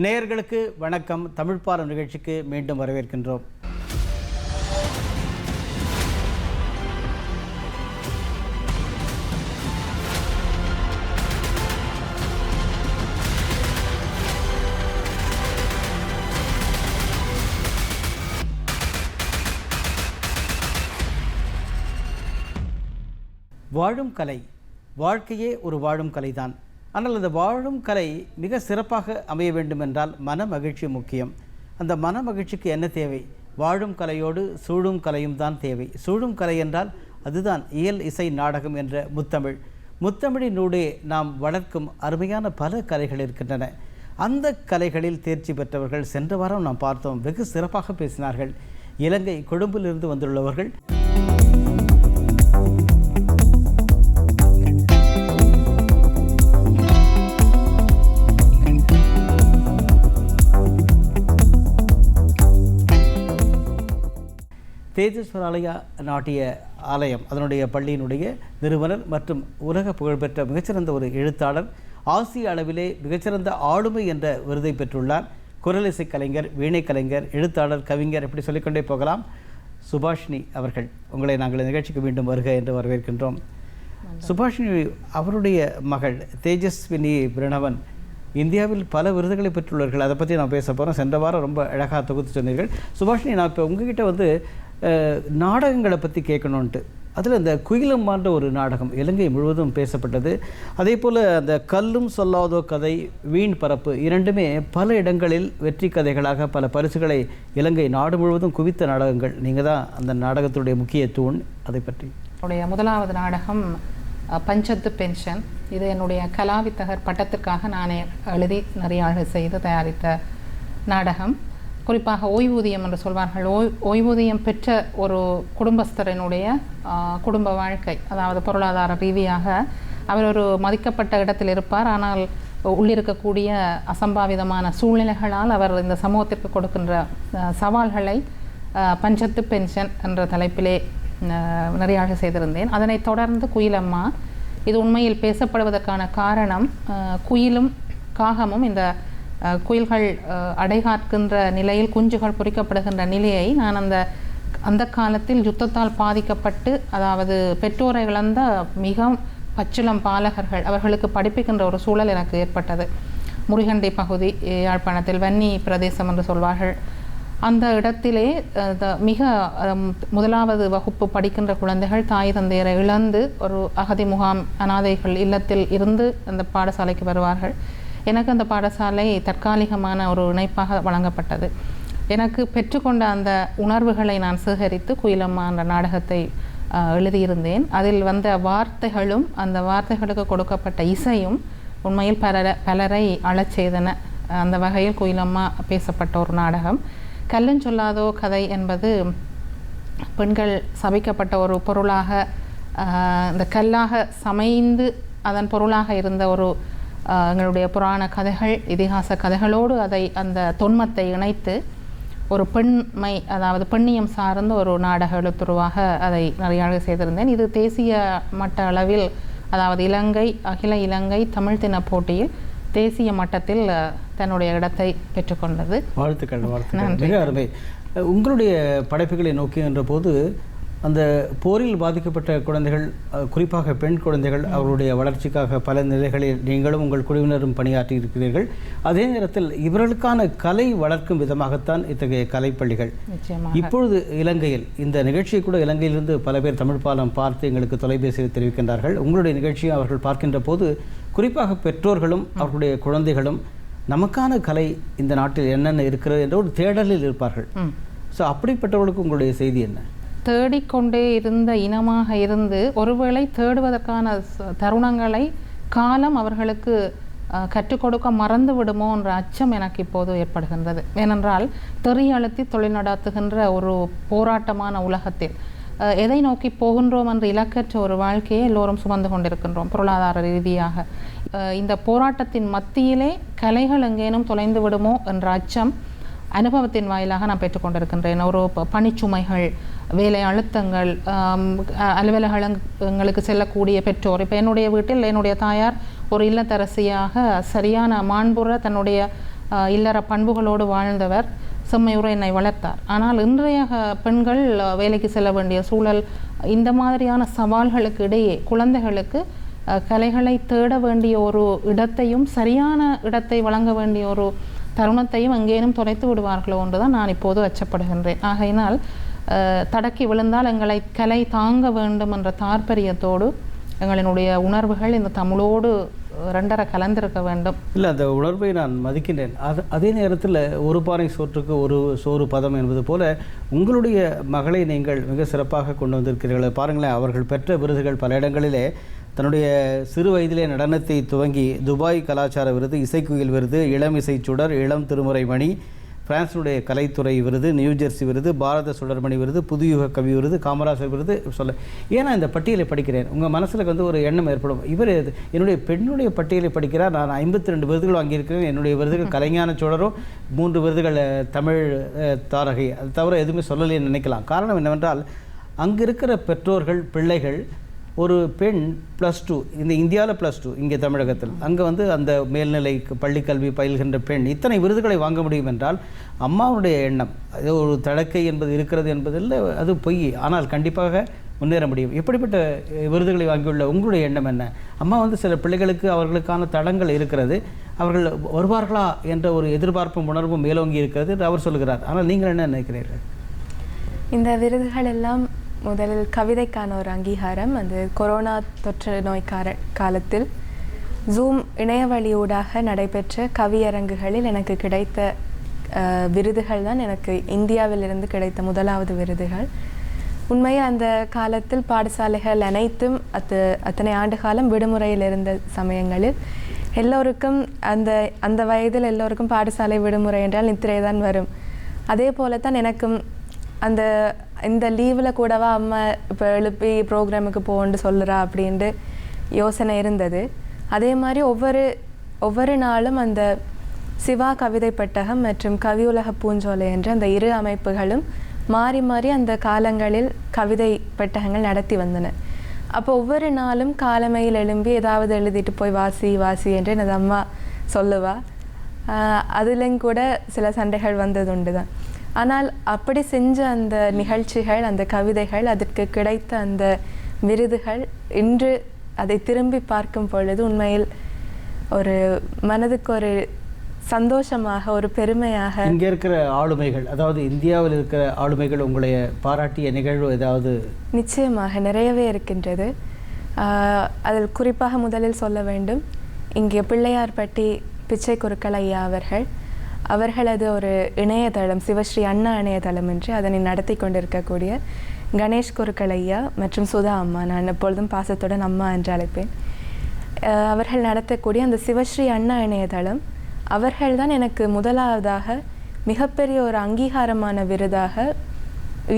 நேயர்களுக்கு வணக்கம். தமிழ் பாலம் நிகழ்ச்சிக்கு மீண்டும் வரவேற்கின்றோம். வாழும் கலை, வாழ்க்கையே ஒரு வாழும் கலைதான். ஆனால் அந்த வாழும் கலை மிக சிறப்பாக அமைய வேண்டும் என்றால் மன மகிழ்ச்சி முக்கியம். அந்த மன மகிழ்ச்சிக்கு என்ன தேவை? வாழும் கலையோடு சூழும் கலையும் தான் தேவை. சூழும் கலை என்றால் அதுதான் இயல் இசை நாடகம் என்ற முத்தமிழ். முத்தமிழினூடே நாம் வளர்க்கும் அருமையான பல கலைகள் இருக்கின்றன. அந்த கலைகளில் தேர்ச்சி பெற்றவர்கள் சென்ற வாரம் நாம் பார்த்தோம், வெகு சிறப்பாக பேசினார்கள். இலங்கை கொழும்பிலிருந்து வந்துள்ளவர்கள் தேஜஸ்வராலயா நாட்டிய ஆலயம், அதனுடைய பள்ளியினுடைய நிறுவனர் மற்றும் உலக புகழ்பெற்ற மிகச்சிறந்த ஒரு எழுத்தாளர், ஆசிய அளவிலே மிகச்சிறந்த ஆளுமை என்ற விருதை பெற்றுள்ளார். குரலிசை கலைஞர், வீணை கலைஞர், எழுத்தாளர், கவிஞர், இப்படி சொல்லிக்கொண்டே போகலாம். சுபாஷினி அவர்கள், உங்களை நாங்கள் நிகழ்ச்சிக்கு மீண்டும் வருக என்று வரவேற்கின்றோம். சுபாஷினி அவருடைய மகள் தேஜஸ்வினி பிரணவன் இந்தியாவில் பல விருதுகளை பெற்றுள்ளார்கள். அதை பற்றி நான் பேச போகிறோம். சென்ற வாரம் ரொம்ப அழகாக தொகுத்து சொன்னீர்கள். சுபாஷினி, நான் இப்போ உங்ககிட்ட நாடகங்களை பற்றி கேட்கணுன்ட்டு, அதில் இந்த குயிலம்மான்ற ஒரு நாடகம் இலங்கை முழுவதும் பேசப்பட்டது. அதே போல் அந்த கல்லும் சொல்லாதோ கதை, வீண் பரப்பு இரண்டுமே பல இடங்களில் வெற்றி கதைகளாக பல பரிசுகளை இலங்கை நாடு முழுவதும் குவித்த நாடகங்கள். நீங்கள் தான் அந்த நாடகத்துடைய முக்கிய தூண். அதை பற்றி. என்னுடைய முதலாவது நாடகம் பஞ்சத்து பென்ஷன். இது என்னுடைய கலாவித்தகர் பட்டத்திற்காக நானே எழுதி நிறைய செய்து தயாரித்த நாடகம். குறிப்பாக ஓய்வூதியம் என்று சொல்வார்கள். ஓய்வூதியம் பெற்ற ஒரு குடும்பஸ்தரனுடைய குடும்ப வாழ்க்கை, அதாவது பொருளாதார ரீதியாக அவர் ஒரு மதிக்கப்பட்ட இடத்தில் இருப்பார். ஆனால் உள்ளிருக்கக்கூடிய அசம்பாவிதமான சூழ்நிலைகளால் அவர் இந்த சமூகத்திற்கு கொடுக்கின்ற சவால்களை பஞ்சத்து பென்ஷன் என்ற தலைப்பிலே நிறையாக செய்திருந்தேன். அதனைத் தொடர்ந்து குயிலம்மா. இது உண்மையில் பேசப்படுவதற்கான காரணம், குயிலும் காகமும் இந்த குயில்கள் அடைகாக்கின்ற நிலையில் குஞ்சுகள் பொறிக்கப்படுகின்ற நிலையை நான் அந்த காலத்தில் யுத்தத்தால் பாதிக்கப்பட்டு, அதாவது பெற்றோரை இழந்த மிக பச்சிளம் பாலகர்கள் அவர்களுக்கு படிப்பிக்கின்ற ஒரு சூழல் எனக்கு ஏற்பட்டது. முருகண்டி பகுதி, யாழ்ப்பாணத்தில் வன்னி பிரதேசம் என்று சொல்வார்கள். அந்த இடத்திலே மிக முதலாவது வகுப்பு படிக்கின்ற குழந்தைகள் தாய் தந்தையரை இழந்து ஒரு அகதி முகாம், அனாதைகள் இல்லத்தில் இருந்து அந்த பாடசாலைக்கு வருவார்கள். எனக்கு அந்த பாடசாலை தற்காலிகமான ஒரு இணைப்பாக வழங்கப்பட்டது. எனக்கு பெற்றுக்கொண்ட அந்த உணர்வுகளை நான் சேகரித்து குயிலம்மா என்ற நாடகத்தை எழுதியிருந்தேன். அதில் வந்த வார்த்தைகளும் அந்த வார்த்தைகளுக்கு கொடுக்கப்பட்ட இசையும் உண்மையில் பலரை அழச் செய்தன. அந்த வகையில் குயிலம்மா பேசப்பட்ட ஒரு நாடகம். கல்லுஞ்சொல்லாதோ கதை என்பது பெண்கள் சபிக்கப்பட்ட ஒரு பொருளாக, இந்த கல்லாக சமைந்து அதன் பொருளாக இருந்த ஒரு எங்களுடைய புராண கதைகள், இதிகாச கதைகளோடு அந்த தொன்மத்தை இணைத்து ஒரு பெண்மை, அதாவது பெண்ணியம் சார்ந்த ஒரு நாடக எழுத்துருவாக அதை நிறைய செய்திருந்தேன். இது தேசிய மட்ட அளவில், அதாவது அகில இலங்கை தமிழ் தின போட்டியில் தேசிய மட்டத்தில் தன்னுடைய இடத்தை பெற்றுக்கொண்டது. வாழ்த்துக்கள். மிக அருமை. உங்களுடைய படைப்புகளை நோக்குகின்ற போது அந்த போரில் பாதிக்கப்பட்ட குழந்தைகள், குறிப்பாக பெண் குழந்தைகள், அவருடைய வளர்ச்சிக்காக பல நிலைகளில் நீங்களும் உங்கள் குழுவினரும் பணியாற்றி இருக்கிறீர்கள். அதே நேரத்தில் இவர்களுக்கான கலை வளர்க்கும் விதமாகத்தான் இத்தகைய கலைப்பள்ளிகள். இப்பொழுது இலங்கையில் இந்த நிகழ்ச்சியை கூட இலங்கையிலிருந்து பல பேர் தமிழ் பாலம் பார்த்து எங்களுக்கு தொலைபேசியில் தெரிவிக்கின்றார்கள். உங்களுடைய நிகழ்ச்சியை அவர்கள் பார்க்கின்ற போது குறிப்பாக பெற்றோர்களும் அவர்களுடைய குழந்தைகளும் நமக்கான கலை இந்த நாட்டில் என்னென்ன இருக்கிறது என்ற ஒரு தேடலில் இருப்பார்கள். ஸோ அப்படிப்பட்டவர்களுக்கு உங்களுடைய செய்தி என்ன? தேடிக்கொண்டே இருந்த இனமாக இருந்து ஒருவேளை தேடுவதற்கான தருணங்களை காலம் அவர்களுக்கு கற்றுக் கொடுக்க மறந்து விடுமோ என்ற அச்சம் எனக்கு இப்போது ஏற்படுகின்றது. ஏனென்றால் தெறியழுத்தி தொழில் நடத்துகின்ற ஒரு போராட்டமான உலகத்தில் எதை நோக்கி போகின்றோம் என்ற இலக்கற்ற ஒரு வாழ்க்கையை எல்லோரும் சுமந்து கொண்டிருக்கின்றோம். பொருளாதார ரீதியாக இந்த போராட்டத்தின் மத்தியிலே கலைகள் எங்கேனும் தொலைந்து விடுமோ என்ற அச்சம் அனுபவத்தின் வாயிலாக நான் பெற்றுக்கொண்டிருக்கின்றேன். ஒரு பணிச்சுமைகள், வேலை அழுத்தங்கள், அலுவலகங்களுக்கு செல்லக்கூடிய பெற்றோர். இப்போ என்னுடைய வீட்டில் என்னுடைய தாயார் ஒரு இல்லத்தரசியாக சரியான மாண்புற தன்னுடைய இல்லற பண்புகளோடு வாழ்ந்தவர், செம்மையுற என்னை வளர்த்தார். ஆனால் இன்றைய பெண்கள் வேலைக்கு செல்ல வேண்டிய சூழல், இந்த மாதிரியான சவால்களுக்கு இடையே குழந்தைகளுக்கு கலைகளை தேட வேண்டிய ஒரு இடத்தையும் சரியான இடத்தை வழங்க வேண்டிய ஒரு தருணத்தையும் எங்கேனும் தொலைத்து விடுவார்களோ என்றுதான் நான் இப்போது அச்சப்படுகின்றேன். ஆகையினால் தடக்கி விழுந்தால் எங்களை கலை தாங்க வேண்டும் என்ற தாற்பரியத்தோடு எங்களினுடைய உணர்வுகள் இந்த தமிழோடு ரெண்டரை கலந்திருக்க வேண்டும். இல்லை, அந்த உணர்வை நான் மதிக்கின்றேன். அதே நேரத்தில் ஒரு பானை சோற்றுக்கு ஒரு சோறு பதம் என்பது போல உங்களுடைய மகளை நீங்கள் மிக சிறப்பாக கொண்டு வந்திருக்கிறீர்கள். பாருங்களேன், அவர்கள் பெற்ற விருதுகள் பல இடங்களிலே தன்னுடைய சிறு வயதிலே நடனத்தை துவங்கி துபாய் கலாச்சார விருது, இசைக்குயில் விருது, இளம் இசை சுடர், இளம் திருமுறை மணி, பிரான்ஸுடைய கலைத்துறை விருது, நியூஜெர்சி விருது, பாரத சுடர்மணி விருது, புதுயுக கவி விருது, காமராசர் விருது சொல்ல. ஏன்னா இந்த பட்டியலை படிக்கிறேன், உங்கள் மனசில் வந்து ஒரு எண்ணம் ஏற்படும், இவர் என்னுடைய பெண்ணுடைய பட்டியலை படிக்கிறார், நான் 52 விருதுகள் வாங்கியிருக்கிறேன், என்னுடைய விருதுகள் கலைஞான சுடரும் 3 விருதுகள் தமிழ் தாரகை, அது தவிர எதுவுமே சொல்லலைன்னு நினைக்கலாம். காரணம் என்னவென்றால் அங்கே இருக்கிற பெற்றோர்கள், பிள்ளைகள், ஒரு பெண் +2, இந்த இந்தியாவில் +2, இங்கே தமிழகத்தில், அங்கே வந்து அந்த மேல்நிலை பள்ளிக்கல்வி பயில்கின்ற பெண் இத்தனை விருதுகளை வாங்க முடியும் என்றால் அம்மாவுடைய எண்ணம், அது ஒரு தடக்கை என்பது இருக்கிறது என்பதில் அது பொய். ஆனால் கண்டிப்பாக முன்னேற முடியும். எப்படிப்பட்ட விருதுகளை வாங்கியுள்ள உங்களுடைய எண்ணம் என்ன? அம்மா வந்து சில பிள்ளைகளுக்கு அவர்களுக்கான தடங்கள் இருக்கிறது, அவர்கள் வருவார்களா என்ற ஒரு எதிர்பார்ப்பும் உணர்வும் மேலோங்கி இருக்கிறது என்று அவர் சொல்கிறார். ஆனால் நீங்கள் என்ன நினைக்கிறீர்கள்? இந்த விருதுகள் எல்லாம் முதலில் கவிதைக்கான ஒரு அங்கீகாரம். அது கொரோனா தொற்று நோய் காலத்தில் ஜூம் இணையவழியூடாக நடைபெற்ற கவியரங்குகளில் எனக்கு கிடைத்த விருதுகள் தான் எனக்கு இந்தியாவிலிருந்து கிடைத்த முதலாவது விருதுகள். உண்மையாக அந்த காலத்தில் பாடசாலைகள் அனைத்தும் அத்தனை ஆண்டு காலம் விடுமுறையில் இருந்த சமயங்களில் எல்லோருக்கும் அந்த வயதில் எல்லோருக்கும் பாடசாலை விடுமுறை என்றால் நித்திரை தான் வரும். அதே போல தான் எனக்கும் இந்த லீவில் கூடவா அம்மா இப்போ எழுப்பி ப்ரோக்ராமுக்கு போகணுன்னு சொல்லுறா அப்படின்ட்டு யோசனை இருந்தது. அதே மாதிரி ஒவ்வொரு நாளும் அந்த சிவா கவிதை பெட்டகம் மற்றும் கவியுலக பூஞ்சோலை என்ற அந்த 2 அமைப்புகளும் மாறி மாறி அந்த காலங்களில் கவிதை பெட்டகங்கள் நடத்தி வந்தன. அப்போ ஒவ்வொரு நாளும் காலமையில் எழும்பி ஏதாவது எழுதிட்டு போய் வாசி என்று எனது அம்மா சொல்லுவா. அதுலேயும் கூட சில சண்டைகள் வந்தது உண்டு தான். ஆனால் அப்படி செஞ்ச அந்த நிகழ்ச்சிகள், அந்த கவிதைகள், அதற்கு கிடைத்த அந்த விருதுகள் இன்று அதை திரும்பி பார்க்கும் பொழுது உண்மையில் ஒரு மனதுக்கு ஒரு சந்தோஷமாக, ஒரு பெருமையாக. இங்கே இருக்கிற ஆளுமைகள், அதாவது இந்தியாவில் இருக்கிற ஆளுமைகள் உங்களை பாராட்டிய நிகழ்வு ஏதாவது? நிச்சயமாக நிறையவே இருக்கின்றது. அதில் குறிப்பாக முதலில் சொல்ல வேண்டும், இங்கே பிள்ளையார்பட்டி பிச்சை குருக்கள் ஐயா அவர்களது ஒரு இணையதளம், சிவஸ்ரீ அண்ணா இணையதளம் என்று அதனை நடத்தி கொண்டிருக்கக்கூடிய கணேஷ் குருக்கள் ஐயா மற்றும் சுதா அம்மா, நான் எப்பொழுதும் பாசத்துடன் அம்மா என்று அழைப்பேன், அவர்கள் நடத்தக்கூடிய அந்த சிவஸ்ரீ அண்ணா இணையதளம், அவர்கள்தான் எனக்கு முதலாவதாக மிகப்பெரிய ஒரு அங்கீகாரமான விருதாக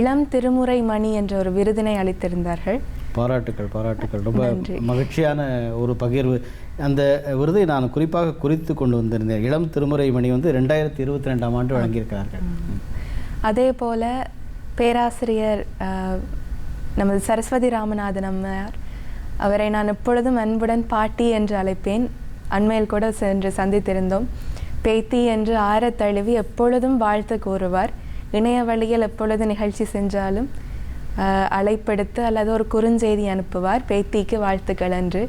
இளம் திருமுறை மணி என்ற ஒரு விருதினை அளித்திருந்தார்கள். பாராட்டுக்கள். ரொம்ப மகிழ்ச்சியான ஒரு பகிர்வு. அந்த விருதை நான் குறித்து கொண்டு வந்திருந்தேன். இளம் திருமுறை மணி வந்து 2022ஆம் ஆண்டு வழங்கியிருக்கிறார்கள். அதே போல பேராசிரியர் நமது சரஸ்வதி ராமநாதன் அம்மையார், அவரை நான் எப்பொழுதும் அன்புடன் பாட்டி என்று அழைப்பேன். அண்மையில் கூட சென்று சந்தித்திருந்தோம். பேத்தி என்று ஆற தழுவி எப்பொழுதும் வாழ்த்து கூறுவார். இணைய வழியில் எப்பொழுது நிகழ்ச்சி செஞ்சாலும் அழைப்படுத்து அல்லது ஒரு குறுஞ்செய்தி அனுப்புவார், பேத்திக்கு வாழ்த்துக்கள் என்று.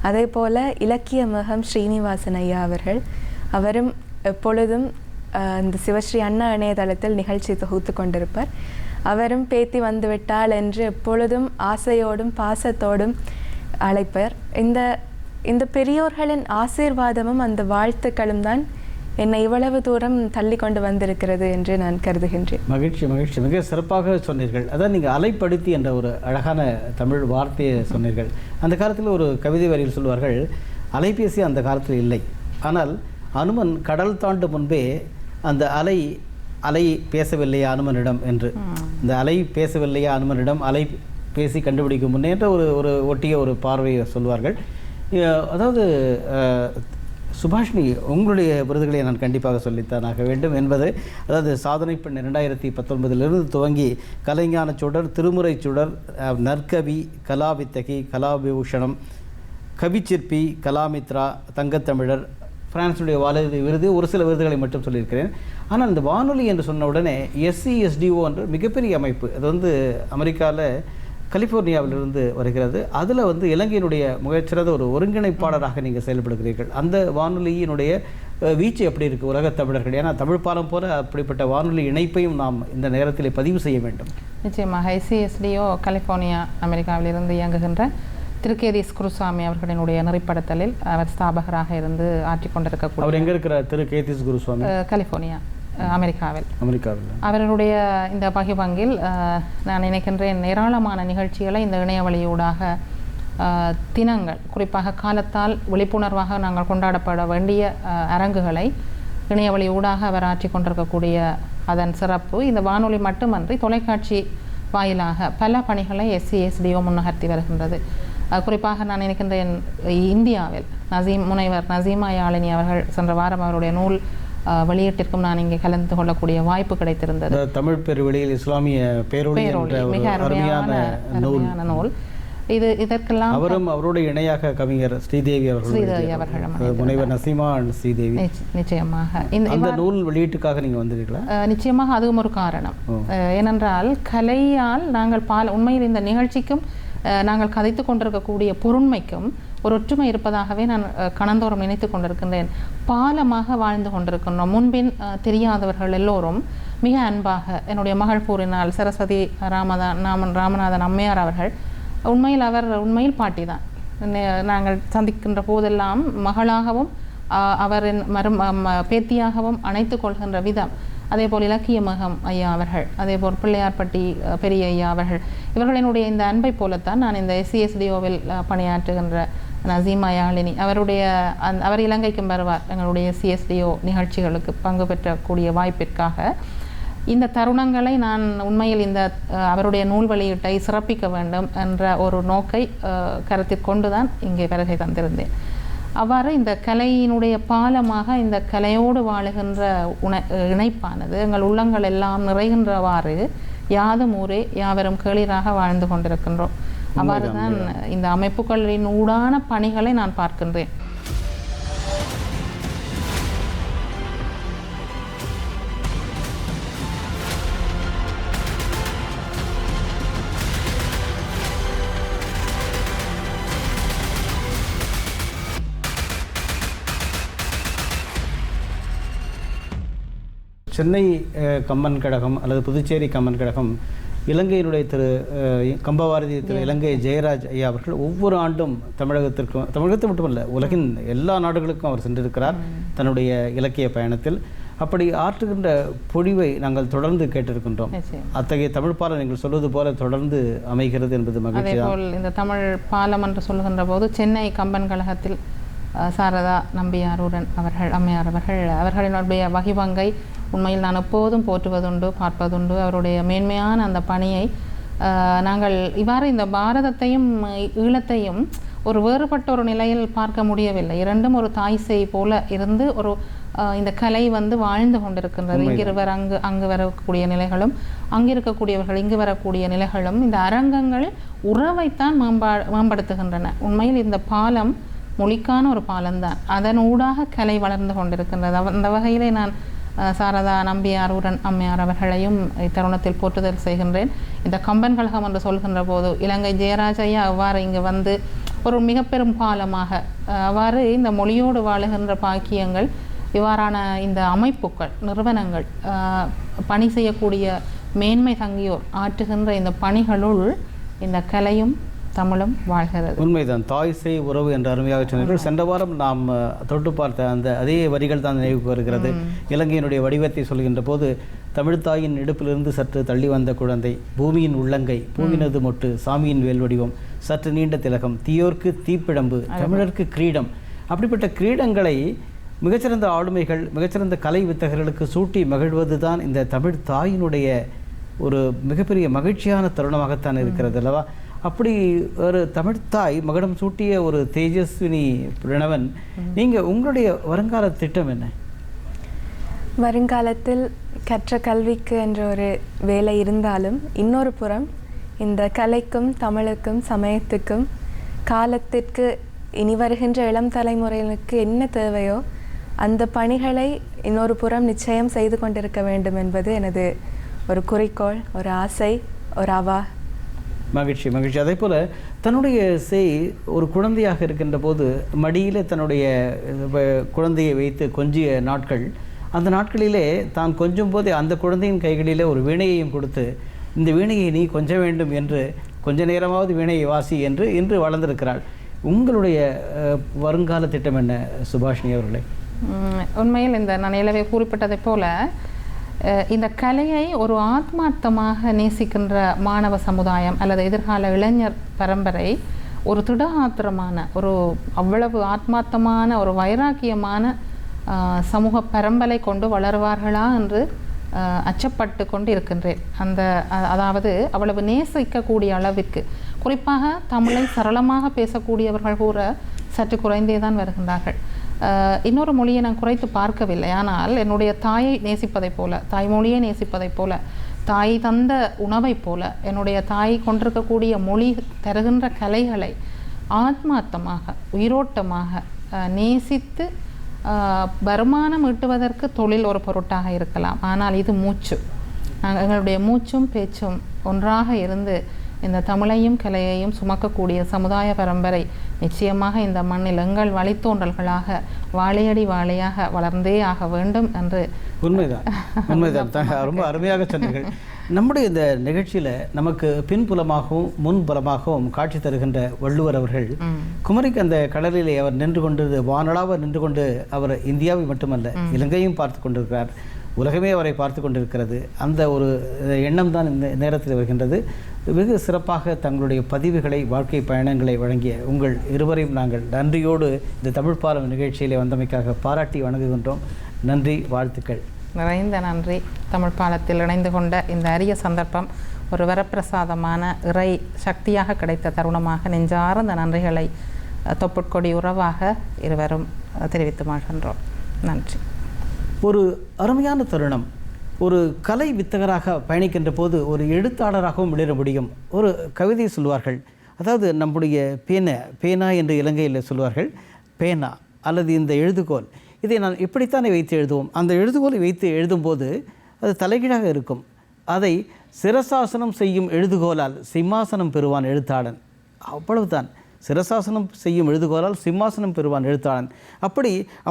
அதே போல் இலக்கிய மகம் ஸ்ரீனிவாசன் ஐயா அவரும் எப்பொழுதும் இந்த சிவஸ்ரீ அண்ணா இணையதளத்தில் நிகழ்ச்சி தொகுத்து கொண்டிருப்பார். அவரும் பேத்தி வந்துவிட்டாள் என்று எப்பொழுதும் ஆசையோடும் பாசத்தோடும் அழைப்பார். இந்த பெரியோர்களின் ஆசீர்வாதமும் அந்த வாழ்த்துக்களும் தான் என்னை இவ்வளவு தூரம் தள்ளி கொண்டு வந்திருக்கிறது என்று நான் கருதுகின்றேன். மகிழ்ச்சி. மிக சிறப்பாக சொன்னீர்கள். அதான் நீங்கள் அலைப்படுத்தி என்ற ஒரு அழகான தமிழ் வார்த்தையை சொன்னீர்கள். அந்த காலத்தில் ஒரு கவிதை வரியில் சொல்வார்கள், அலைபேசி அந்த காலத்தில் இல்லை, ஆனால் அனுமன் கடல் தாண்டு முன்பே அந்த அலை பேசவில்லையா அனுமனிடம் என்று, இந்த அலை பேசவில்லையா அனுமனிடம், அலை பேசி கண்டுபிடிக்கும் முன்னே என்ற ஒரு ஒட்டிய ஒரு பார்வையை சொல்வார்கள். அதாவது சுபாஷினி, உங்களுடைய விருதுகளை நான் கண்டிப்பாக சொல்லித்தான் ஆக வேண்டும் என்பது, அதாவது சாதனை பெண் 2019 துவங்கி கலைஞான சுடர், திருமுறை சுடர், நற்கவி, கலாவித்தகி, கலாவிபூஷணம், கவிச்சிற்பி, கலாமித்ரா, தங்கத்தமிழர், பிரான்ஸுடைய வானொலி விருது, ஒரு சில விருதுகளை மட்டும் சொல்லியிருக்கிறேன். ஆனால் இந்த வானொலி என்று சொன்ன உடனே SCSDO என்ற மிகப்பெரிய அமைப்பு, அது வந்து அமெரிக்காவில் கலிஃபோர்னியாவிலிருந்து வருகிறது. அதில் வந்து இலங்கையினுடைய மிகச்சிறந்த ஒரு ஒருங்கிணைப்பாளராக நீங்கள் செயல்படுகிறீர்கள். அந்த வானொலியினுடைய வீச்சு எப்படி இருக்குது உலகத் தமிழர்கள்? ஏன்னா தமிழ் பாலம் போல அப்படிப்பட்ட வானொலி இணைப்பையும் நாம் இந்த நேரத்தில் பதிவு செய்ய வேண்டும். நிச்சயமாக SCSDO கலிஃபோர்னியா அமெரிக்காவிலிருந்து இயங்குகின்ற திருக்கேதீஸ் குருசாமி அவர்களினுடைய நெறிப்படுத்தலில் அவர் ஸ்தாபகராக இருந்து ஆற்றிக்கொண்டிருக்கக்கூடிய. அவர் எங்கே இருக்கிறார்? திருக்கேதீஸ் குருசாமி கலிஃபோர்னியா அமெரிக்காவில். அவருடைய இந்த பகிபங்கில் நான் நினைக்கின்றேன் ஏராளமான நிகழ்ச்சிகளை இந்த இணையவழியூடாக தினங்கள், குறிப்பாக காலத்தால் விழிப்புணர்வாக நாங்கள் கொண்டாடப்பட வேண்டிய அரங்குகளை இணையவழி ஊடாக அவர் ஆற்றி கொண்டிருக்கக்கூடிய அதன் சிறப்பு இந்த வானொலி மட்டுமன்றி தொலைக்காட்சி வாயிலாக பல பணிகளை SCSDO முன்னகர்த்தி வருகின்றது. குறிப்பாக நான் நினைக்கின்றேன் இந்தியாவில் முனைவர் நசீமா யாழினி அவர்கள் சென்ற வாரம் அவருடைய நூல் வெளியீட்டிற்கும் நான் இங்கே கலந்து கொள்ளக்கூடிய வாய்ப்பு கிடைத்திருந்தது. தமிழ் பெருவெளியில் இஸ்லாமிய பேரொளி மிக அருமையான நூல். இதற்கெல்லாம் அவரும் அவருடைய இணையாக கவிஞர் ஸ்ரீதேவி அவர்கள், முனைவர் நசீமா ஸ்ரீதேவி. நிச்சயமாக இந்த நூல் வெளியீட்டுக்காக நீங்கள் வந்திருக்கீங்களா? நிச்சயமாக அதுவும் ஒரு காரணம். ஏனென்றால் கலையால் நாங்கள் உண்மையில் இந்த நிகழ்ச்சிக்கும் நாங்கள் கதைத்து கொண்டிருக்கக்கூடிய பொருண்மைக்கும் ஒரு ஒற்றுமை இருப்பதாகவே நான் கணந்தோறும் நினைத்து கொண்டிருக்கின்றேன். பாலமாக வாழ்ந்து கொண்டிருக்கின்றோம். முன்பின் தெரியாதவர்கள் எல்லோரும் மிக அன்பாக என்னுடைய மகள் கூறினால் சரஸ்வதி ராமநாதன் அம்மையார் அவர்கள் உண்மையில் பாட்டி தான். நாங்கள் சந்திக்கின்ற போதெல்லாம் மகளாகவும் அவரின் பேத்தியாகவும் அணைத்து கொள்கின்ற விதம், அதே போல் இலக்கிய மகம் ஐயா அவர்கள், அதே போல் பிள்ளையார்பட்டி பெரிய ஐயா அவர்கள், இவர்களினுடைய இந்த அன்பை போலத்தான் நான் இந்த SCSDOவில் பணியாற்றுகின்ற நசீமா யாழினி அவர் இலங்கைக்கும் வருவார் எங்களுடைய SCSDO நிகழ்ச்சிகளுக்கு பங்கு பெற்றக்கூடிய வாய்ப்பிற்காக. இந்த தருணங்களை நான் உண்மையில் இந்த அவருடைய நூல் வெளியீட்டை சிறப்பிக்க வேண்டும் என்ற ஒரு நோக்கை கருத்தில் கொண்டுதான் இங்கே வருகை தந்திருந்தேன். அவ்வாறு இந்த கலையினுடைய பாலமாக இந்த கலையோடு வாழுகின்ற இணைப்பானது எங்கள் உள்ளங்கள் எல்லாம் நிறைகின்றவாறு யாதும் ஊரே யாவரும் கேளிராக வாழ்ந்து கொண்டிருக்கின்றோம். அவ்வாறு தான் இந்த அமைப்புகளின் ஊடான பணிகளை நான் பார்க்கின்றேன். சென்னை கம்பன் கழகம் அல்லது புதுச்சேரி கம்பன் கழகம் இலங்கையினுடைய கம்பவாரதி இலங்கை ஜெயராஜ் ஐயா அவர்கள் ஒவ்வொரு ஆண்டும் தமிழகத்தை மட்டுமல்ல உலகின் எல்லா நாடுகளுக்கும் அவர் சென்றிருக்கிறார் தன்னுடைய இலக்கிய பயணத்தில். அப்படி ஆற்றுகின்ற பொழிவை நாங்கள் தொடர்ந்து கேட்டிருக்கின்றோம். அத்தகைய தமிழ் பாலம் நீங்கள் சொல்வது போல தொடர்ந்து அமைகிறது என்பது மகிழ்ச்சி. இந்த தமிழ் பாலம் என்று சொல்லுகின்ற போது சென்னை கம்பன் கழகத்தில் சாரதா நம்பியாரூரன் அம்மையார் அவர்களினுடைய வகிபங்கை உண்மையில் நான் எப்போதும் போற்றுவதுண்டு, பார்ப்பதுண்டு. அவருடைய மேன்மையான அந்த பணியை நாங்கள் இவ்வாறு இந்த பாரதத்தையும் ஈழத்தையும் ஒரு வேறுபட்ட ஒரு நிலையில் பார்க்க முடியவில்லை. இரண்டும் ஒரு தாய் சேய் போல இருந்து ஒரு இந்த கலை வாழ்ந்து கொண்டிருக்கின்றது. இங்கிருவர் அங்கு வரக்கூடிய நிலைகளும் அங்கிருக்கக்கூடியவர்கள் இங்கு வரக்கூடிய நிலைகளும் இந்த அரங்கங்கள் உறவைத்தான் மேம்படுத்துகின்றன. உண்மையில் இந்த பாலம் மொழிக்கான ஒரு பாலம்தான். அதன் ஊடாக கலை வளர்ந்து கொண்டிருக்கின்றது. அந்த வகையிலே நான் சாரதா நம்பியாரூரன் அம்மையார் அவர்களையும் இத்தருணத்தில் போற்றுதல் செய்கின்றேன். இந்த கம்பன் கழகம் என்று சொல்கின்ற போது இலங்கை ஜெயராஜ் ஐயா அவ்வாறு இங்கு ஒரு மிக பெரும் பாலமாக அவ்வாறு இந்த மொழியோடு வாழுகின்ற பாக்கியங்கள் இவ்வாறான இந்த அமைப்புகள் நிறுவனங்கள் பணி செய்யக்கூடிய மேன்மை தங்கியோர் ஆற்றுகின்ற இந்த பணிகளுள் இந்த கலையும் தமிழும் வாழ்கிறது. உண்மைதான். தாய் சேய் உறவு என்ற அருமையாக சொன்னீர்கள். சென்ற வாரம் நாம் தொட்டு பார்த்த அதே வரிகள் தான் நினைவுக்கு வருகிறது. இலங்கையினுடைய வடிவத்தை சொல்கின்ற போது தமிழ்த்தாயின் இடுப்பிலிருந்து சற்று தள்ளி வந்த குழந்தை, பூமியின் உள்ளங்கை, பூவினது மொட்டு, சாமியின் வேல் வடிவம், சற்று நீண்ட திலகம், தீயோர்க்கு தீப்பிழம்பு, தமிழருக்கு கிரீடம். அப்படிப்பட்ட கிரீடங்களை மிகச்சிறந்த ஆளுமைகள், மிகச்சிறந்த கலை வித்தகர்களுக்கு சூட்டி மகிழ்வது தான் இந்த தமிழ் தாயினுடைய ஒரு மிகப்பெரிய மகிழ்ச்சியான தருணமாகத்தான் இருக்கிறது அல்லவா? அப்படி ஒரு தமிழ்த்தாய் மகுடம் சூட்டிய ஒரு தேஜஸ்வினி பிரணவன், நீங்கள் உங்களுடைய வருங்கால திட்டம் என்ன? வருங்காலத்தில் கற்ற கல்விக்கு என்ற ஒரு வேலை இருந்தாலும் இன்னொரு புறம் இந்த கலைக்கும் தமிழுக்கும் சமயத்துக்கும் காலத்திற்கு இனி வருகின்ற இளம் தலைமுறையினருக்கு என்ன தேவையோ அந்த பணிகளை இன்னொரு புறம் நிச்சயம் செய்து கொண்டிருக்க வேண்டும் என்பது எனது ஒரு குறிக்கோள், ஒரு ஆசை, ஒரு அவா. மகிழ்ச்சி மகிழ்ச்சி. அதே போல் தன்னுடைய சேய் ஒரு குழந்தையாக இருக்கின்ற போது மடியில் தன்னுடைய குழந்தையை வைத்து கொஞ்சிய நாட்கள், அந்த நாட்களிலே தான் கொஞ்சம் போதே அந்த குழந்தையின் கைகளிலே ஒரு வீணையையும் கொடுத்து, இந்த வீணையை நீ கொஞ்ச வேண்டும் என்று, கொஞ்ச நேரமாவது வீணையை வாசி என்று இன்று வளர்ந்திருக்கிறாள். உங்களுடைய வருங்கால திட்டம் என்ன சுபாஷினி அவர்களே? உண்மையில் இந்த நான் ஏலவே குறிப்பிட்டதை போல இந்த கலையை ஒரு ஆத்மார்த்தமாக நேசிக்கின்ற மாணவ சமுதாயம் அல்லது எதிர்கால இளைஞர் பரம்பரை ஒரு திடகாத்திரமான, ஒரு அவ்வளவு ஆத்மார்த்தமான, ஒரு வைராக்கியமான சமூக பரம்பரை கொண்டு வளருவார்களா என்று அச்சப்பட்டு கொண்டு இருக்கின்றேன். அதாவது அவ்வளவு நேசிக்கக்கூடிய அளவிற்கு, குறிப்பாக தமிழை சரளமாக பேசக்கூடியவர்கள் கூட சற்று குறைந்தே தான் வருகின்றார்கள். இன்னொரு மொழியை நான் குறைத்து பார்க்கவில்லை, ஆனால் என்னுடைய தாயை நேசிப்பதைப் போல, தாய்மொழியை நேசிப்பதைப் போல, தாய் தந்த உணவைப் போல, என்னுடைய தாய் கொண்டிருக்கக்கூடிய மொழி தருகின்ற கலைகளை ஆத்மார்த்தமாக உயிரோட்டமாக நேசித்து வருமானம் ஈட்டுவதற்கு தொழில் ஒரு பொருட்டாக இருக்கலாம், ஆனால் இது மூச்சு. எங்களுடைய மூச்சும் பேச்சும் ஒன்றாக இருந்து இந்த தமிழையும் கலையையும் சுமக்கக்கூடிய சமுதாய பரம்பரை நிச்சயமாக இந்த மண்ணில் எங்கள் வழித்தோன்றல்களாக வாழையடி வாழையாக வளர்ந்தே ஆக வேண்டும் என்று. உண்மைதான் உண்மைதான், ரொம்ப அருமையாக சொன்னீர்கள். நம்முடைய இந்த நிகழ்ச்சியில் நமக்கு பின்புலமாகவும் முன்புலமாகவும் காட்சி தருகின்ற வள்ளுவர் அவர்கள் குமரிக்கு அந்த கடலிலே அவர் நின்று கொண்டு, வானளாக நின்று கொண்டு, அவர் இந்தியாவை மட்டுமல்ல இலங்கையும் பார்த்து கொண்டிருக்கிறார், உலகமே அவரை பார்த்து கொண்டிருக்கிறது. அந்த ஒரு எண்ணம் தான் இந்த நேரத்தில் வருகின்றது. வெகு சிறப்பாக தங்களுடைய பதிவுகளை, வாழ்க்கை பயணங்களை வழங்கிய உங்கள் இருவரையும் நாங்கள் நன்றியோடு இந்த தமிழ் பாலம் நிகழ்ச்சியிலே வந்தமைக்காக பாராட்டி வணங்குகின்றோம். நன்றி, வாழ்த்துக்கள். நிறைந்த நன்றி. தமிழ் பாலத்தில் இணைந்து கொண்ட இந்த அரிய சந்தர்ப்பம் ஒரு வரப்பிரசாதமான இறை சக்தியாக கிடைத்த தருணமாக நெஞ்சார்ந்த நன்றிகளை தொப்புட்கொடி உறவாக இருவரும் தெரிவித்து மாகின்றோம். நன்றி. ஒரு அருமையான தருணம். ஒரு கலை வித்தகராக பயணிக்கின்ற போது ஒரு எழுத்தாளராகவும் விளைய முடியும். ஒரு கவிதை சொல்வார்கள், அதாவது நம்முடைய பேனா என்று இலங்கையில் சொல்வார்கள், பேனா அல்லது இந்த எழுதுகோல், இதை நான் இப்படித்தானே வைத்து எழுதுவோம். அந்த எழுதுகோலை வைத்து எழுதும்போது அது தலைகீழாக இருக்கும். அதை சிரசாசனம் செய்யும் எழுதுகோலால் சிம்மாசனம் பெறுவான் எழுத்தாளன். அவ்வளவுதான். சிரசாசனம் செய்யும் எழுதுகோலால் சிம்மாசனம் பெறுவான் எழுத்தாளன்.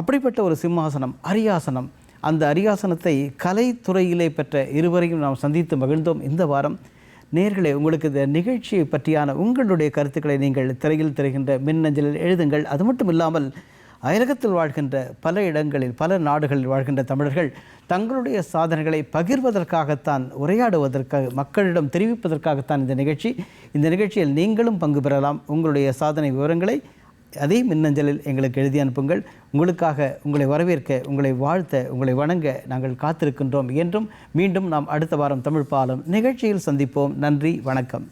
அப்படிப்பட்ட ஒரு சிம்மாசனம், அரியாசனம். அந்த அரியாசனத்தை கலைத்துறையிலே பெற்ற இருவரையும் நாம் சந்தித்து மகிழ்ந்தோம். இந்த வாரம் நேயர்களே, உங்களுக்கு இந்த நிகழ்ச்சியை பற்றியான உங்களுடைய கருத்துக்களை நீங்கள் திரையில் தெரிகின்ற மின்னஞ்சலில் எழுதுங்கள். அது மட்டும் இல்லாமல் அயலகத்தில் வாழ்கின்ற பல இடங்களில், பல நாடுகளில் வாழ்கின்ற தமிழர்கள் தங்களுடைய சாதனைகளை பகிர்வதற்காகத்தான், உரையாடுவதற்காக, மக்களிடம் தெரிவிப்பதற்காகத்தான் இந்த நிகழ்ச்சி. இந்த நிகழ்ச்சியில் நீங்களும் பங்கு பெறலாம். உங்களுடைய சாதனை விவரங்களை அதே மின்னஞ்சலில் எங்களுக்கு எழுதி அனுப்புங்கள். உங்களுக்காக, உங்களை வரவேற்க, உங்களை வாழ்த்த, உங்களை வணங்க நாங்கள் காத்திருக்கின்றோம். என்றும் மீண்டும் நாம் அடுத்த வாரம் தமிழ் பாலம் நிகழ்ச்சியில் சந்திப்போம். நன்றி, வணக்கம்.